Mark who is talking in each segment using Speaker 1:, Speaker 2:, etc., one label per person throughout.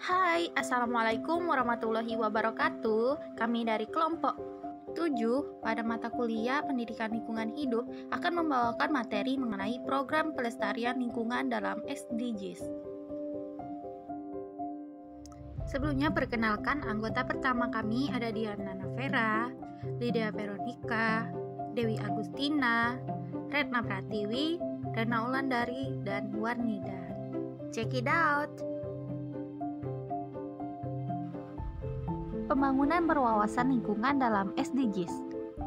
Speaker 1: Hai, Assalamualaikum warahmatullahi wabarakatuh. Kami dari kelompok 7 pada mata kuliah Pendidikan Lingkungan Hidup akan membawakan materi mengenai program pelestarian lingkungan dalam SDGs. Sebelumnya perkenalkan anggota pertama kami ada Diana Navera, Lydia Veronica, Dewi Agustina, Retna Pratiwi, Rena Ulandari, dan Warnida. Check it out! Pembangunan berwawasan lingkungan dalam SDGs.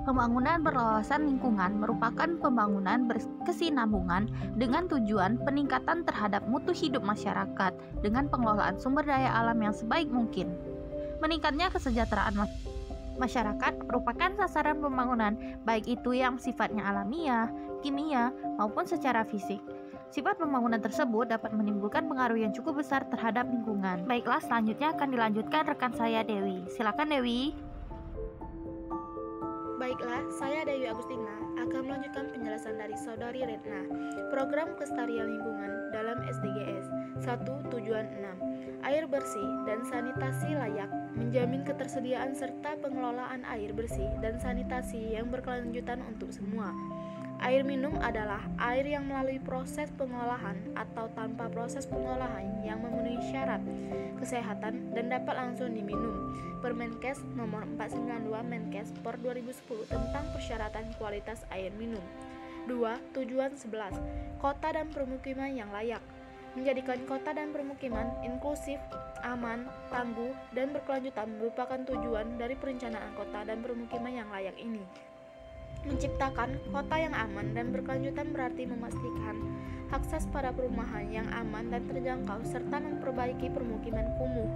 Speaker 1: Pembangunan berwawasan lingkungan merupakan pembangunan berkesinambungan dengan tujuan peningkatan terhadap mutu hidup masyarakat dengan pengelolaan sumber daya alam yang sebaik mungkin. Meningkatnya kesejahteraan masyarakat merupakan sasaran pembangunan, baik itu yang sifatnya alamiah, kimia, maupun secara fisik. Sifat pembangunan tersebut dapat menimbulkan pengaruh yang cukup besar terhadap lingkungan. Baiklah, selanjutnya akan dilanjutkan rekan saya Dewi. Silakan Dewi.
Speaker 2: Baiklah, saya Dewi Agustina akan melanjutkan penjelasan dari Saudari Retna. Program Kelestarian Lingkungan dalam SDGs 1 Tujuan 6. Air bersih dan sanitasi layak, menjamin ketersediaan serta pengelolaan air bersih dan sanitasi yang berkelanjutan untuk semua. Air minum adalah air yang melalui proses pengolahan atau tanpa proses pengolahan yang memenuhi syarat kesehatan dan dapat langsung diminum. Permenkes nomor 492 Menkes per 2010 tentang persyaratan kualitas air minum. 2. Tujuan 11. Kota dan permukiman yang layak. Menjadikan kota dan permukiman inklusif, aman, tangguh, dan berkelanjutan merupakan tujuan dari perencanaan kota dan permukiman yang layak ini. Menciptakan kota yang aman dan berkelanjutan berarti memastikan akses pada perumahan yang aman dan terjangkau serta memperbaiki permukiman kumuh.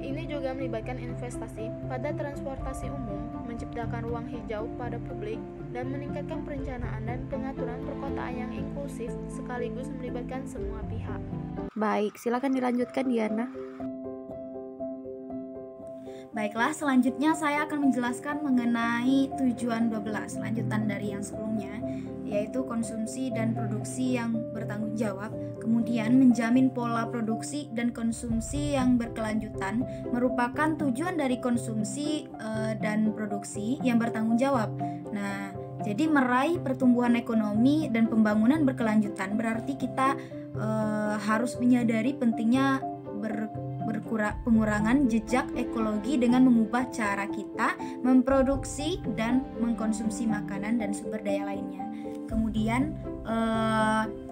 Speaker 2: Ini juga melibatkan investasi pada transportasi umum, menciptakan ruang hijau pada publik, dan meningkatkan perencanaan dan pengaturan perkotaan yang inklusif sekaligus melibatkan semua pihak.
Speaker 1: Baik, silakan dilanjutkan Diana.
Speaker 3: Baiklah, selanjutnya saya akan menjelaskan mengenai tujuan 12, lanjutan dari yang sebelumnya, yaitu konsumsi dan produksi yang bertanggung jawab, kemudian menjamin pola produksi dan konsumsi yang berkelanjutan merupakan tujuan dari konsumsi dan produksi yang bertanggung jawab. Nah, jadi meraih pertumbuhan ekonomi dan pembangunan berkelanjutan berarti kita harus menyadari pentingnya pengurangan jejak ekologi dengan mengubah cara kita memproduksi dan mengkonsumsi makanan dan sumber daya lainnya. Kemudian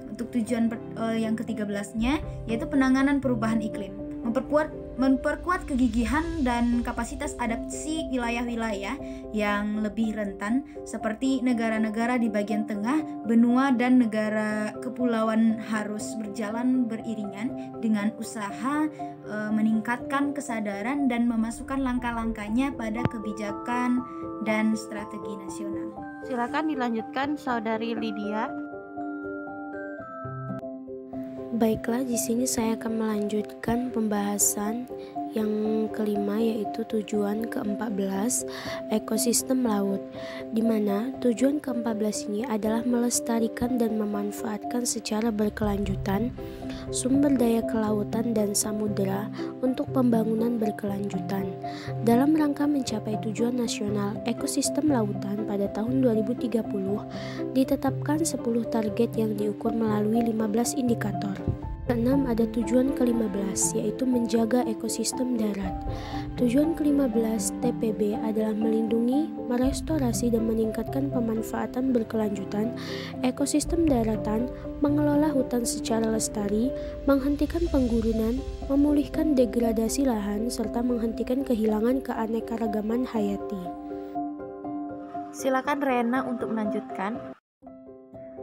Speaker 3: untuk tujuan yang ke-13-nya yaitu penanganan perubahan iklim, memperkuat kegigihan dan kapasitas adaptasi wilayah-wilayah yang lebih rentan seperti negara-negara di bagian tengah benua dan negara kepulauan harus berjalan beriringan dengan usaha meningkatkan kesadaran dan memasukkan langkah-langkahnya pada kebijakan dan strategi nasional.
Speaker 1: Silakan dilanjutkan Saudari Lydia.
Speaker 4: Baiklah, di sini saya akan melanjutkan pembahasan yang kelima, yaitu tujuan ke-14, ekosistem laut, di mana tujuan ke-14 ini adalah melestarikan dan memanfaatkan secara berkelanjutan sumber daya kelautan dan samudera untuk pembangunan berkelanjutan. Dalam rangka mencapai tujuan nasional ekosistem lautan pada tahun 2030, ditetapkan 10 target yang diukur melalui 15 indikator. Keenam, ada tujuan ke-15, yaitu menjaga ekosistem darat. Tujuan ke-15 TPB adalah melindungi, merestorasi, dan meningkatkan pemanfaatan berkelanjutan ekosistem daratan, mengelola hutan secara lestari, menghentikan penggurunan, memulihkan degradasi lahan, serta menghentikan kehilangan keanekaragaman hayati.
Speaker 1: Silakan Rena untuk melanjutkan.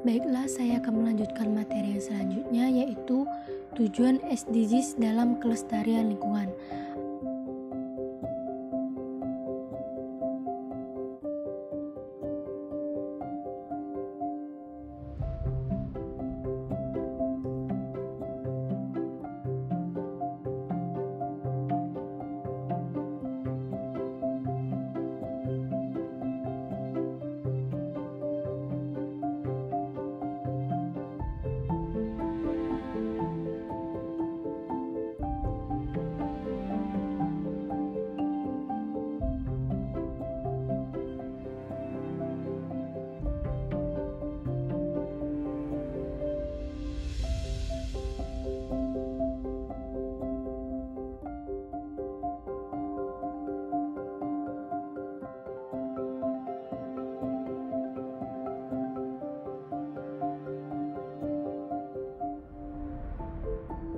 Speaker 5: Baiklah, saya akan melanjutkan materi yang selanjutnya, yaitu tujuan SDGs dalam kelestarian lingkungan.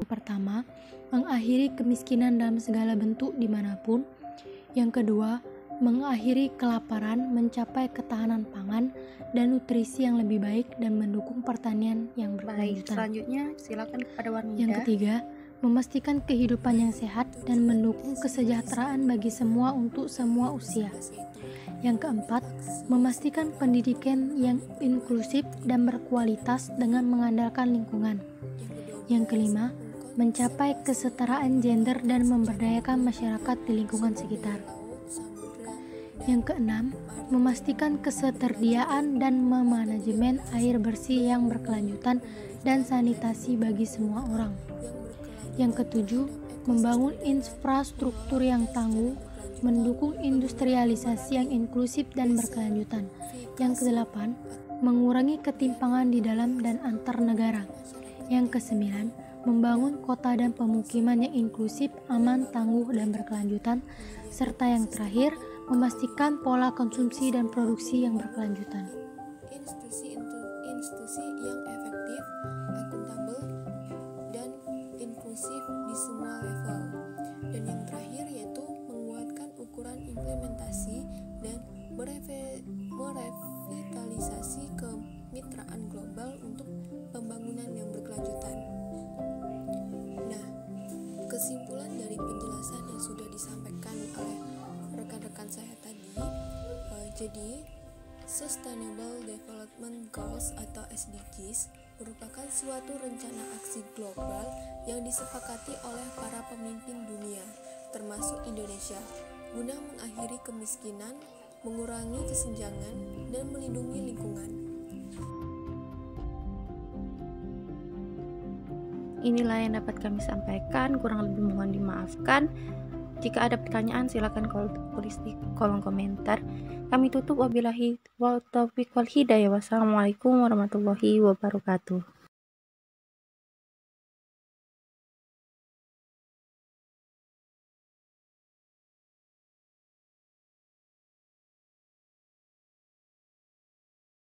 Speaker 5: pertama, mengakhiri kemiskinan dalam segala bentuk dimanapun. Yang kedua, mengakhiri kelaparan, mencapai ketahanan pangan dan nutrisi yang lebih baik dan mendukung pertanian yang
Speaker 1: Baik,
Speaker 5: berkelanjutan.
Speaker 1: selanjutnya silakan kepada Warmida.
Speaker 5: Yang ketiga, memastikan kehidupan yang sehat dan mendukung kesejahteraan bagi semua untuk semua usia. Yang keempat, memastikan pendidikan yang inklusif dan berkualitas dengan mengandalkan lingkungan. Yang kelima, mencapai kesetaraan gender dan memberdayakan masyarakat di lingkungan sekitar. Yang keenam, memastikan ketersediaan dan memanajemen air bersih yang berkelanjutan dan sanitasi bagi semua orang. Yang ketujuh, membangun infrastruktur yang tangguh, mendukung industrialisasi yang inklusif dan berkelanjutan. Yang kedelapan, mengurangi ketimpangan di dalam dan antar negara. Yang kesembilan, membangun kota dan pemukiman yang inklusif, aman, tangguh, dan berkelanjutan. Serta yang terakhir, memastikan pola konsumsi dan produksi yang berkelanjutan.
Speaker 6: Institusi yang efektif, akuntabel, dan inklusif di semua level. Dan yang terakhir yaitu menguatkan ukuran implementasi dan merevitalisasi kemitraan global untuk pembangunan yang berkelanjutan. Nah, kesimpulan dari penjelasan yang sudah disampaikan oleh rekan-rekan saya tadi, jadi Sustainable Development Goals atau SDGs merupakan suatu rencana aksi global yang disepakati oleh para pemimpin dunia, termasuk Indonesia, guna mengakhiri kemiskinan, mengurangi kesenjangan, dan melindungi lingkungan.
Speaker 1: Inilah yang dapat kami sampaikan, kurang lebih mohon dimaafkan. Jika ada pertanyaan silakan tulis di kolom komentar. Kami tutup, wabillahi taufiq wal hidayah. Wassalamualaikum warahmatullahi wabarakatuh.